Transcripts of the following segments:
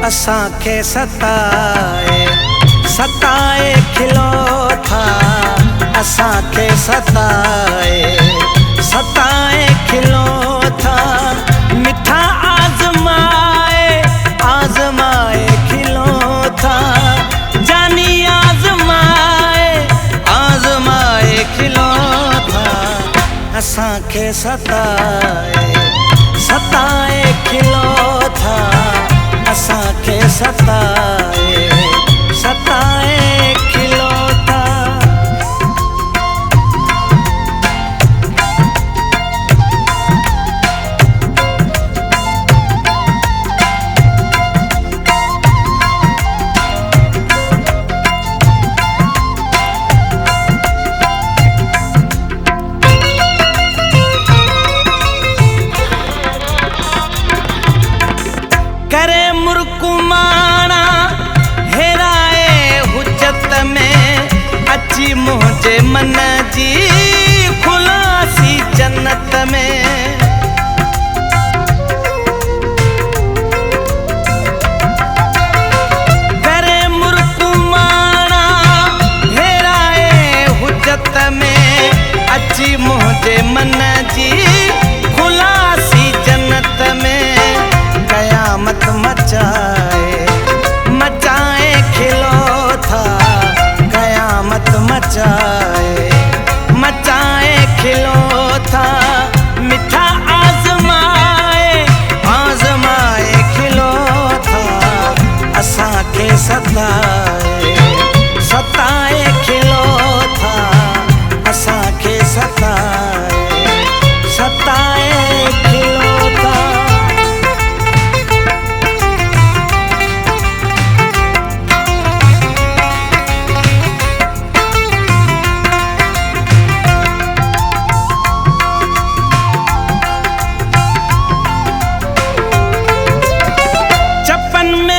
असांखे सताए सताए खिलो था, असांखे सताए सताए खिलो था। मिठा आज़माए आज़माए खिलो था, जानी आज़माए आज़माए खिलो था। असांखे सताए सताए खिलो था, असांखे सताए सताए खिलो था। करे मुरकुमाना हेराए हुजत में, अची मुझे मन जी खुलासी जन्नत में। करे मुरकुमाना हेराए हुजत में, अची मुझे मन जी खुलासी जन्नत में। कयामत मचाए मचाए खिलो था, कयामत मचाए मचाए खिलो था। मिठा आज़माए आज़माए खिलो था, असांखे सताए सताए खिलो था। असांखे सताए सताए खिलो था।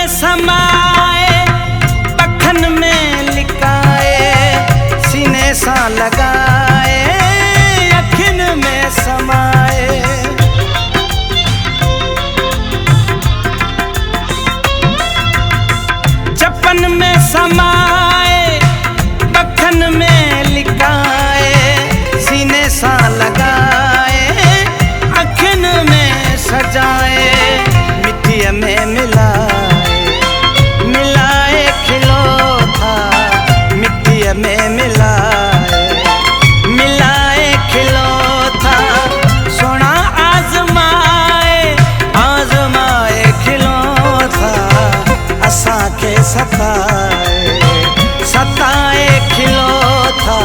समाए पखन में लिकाए, सीने सा लगाए अखिन में समाए। चपन में समाए पखन में लिकाए, सीने सा लगाए अखिन में सजाए। मिट्टी में मिलाए में मिलाए मिलाए खिलो था। सोना आज़माए आज़माए खिलो था, असांखे सताए सताए खिलो था।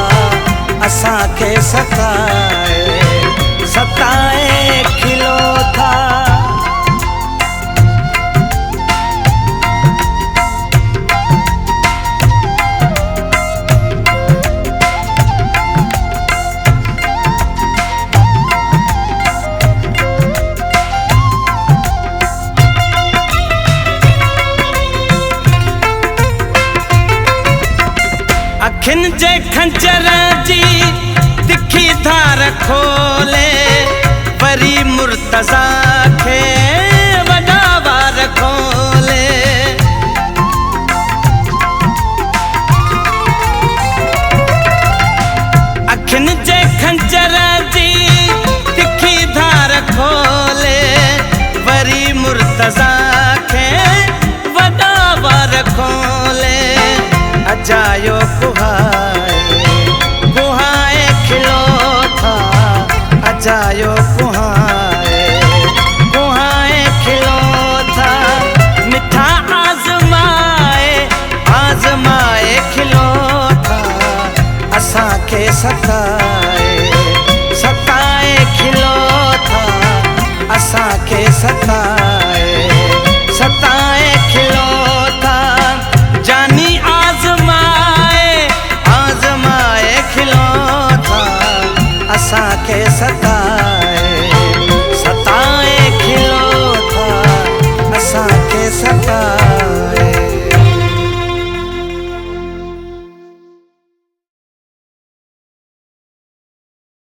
असांखे सताए सताए खिलो था। अखिन जे खंजर जी तिखी धार खोले, वरी मुर्तज़ा खे वॾा वार खोले। अखिन जे खंजर जी तिखी धार खोले, वरी मुर्तज़ा खे वॾा वार खोले। अजायो कुहाए कुहाए खिलो था, अजायो कुहाए कुहाए खिलो था। मिठा आज़माए आज़माए खिलो था, असांखे सताए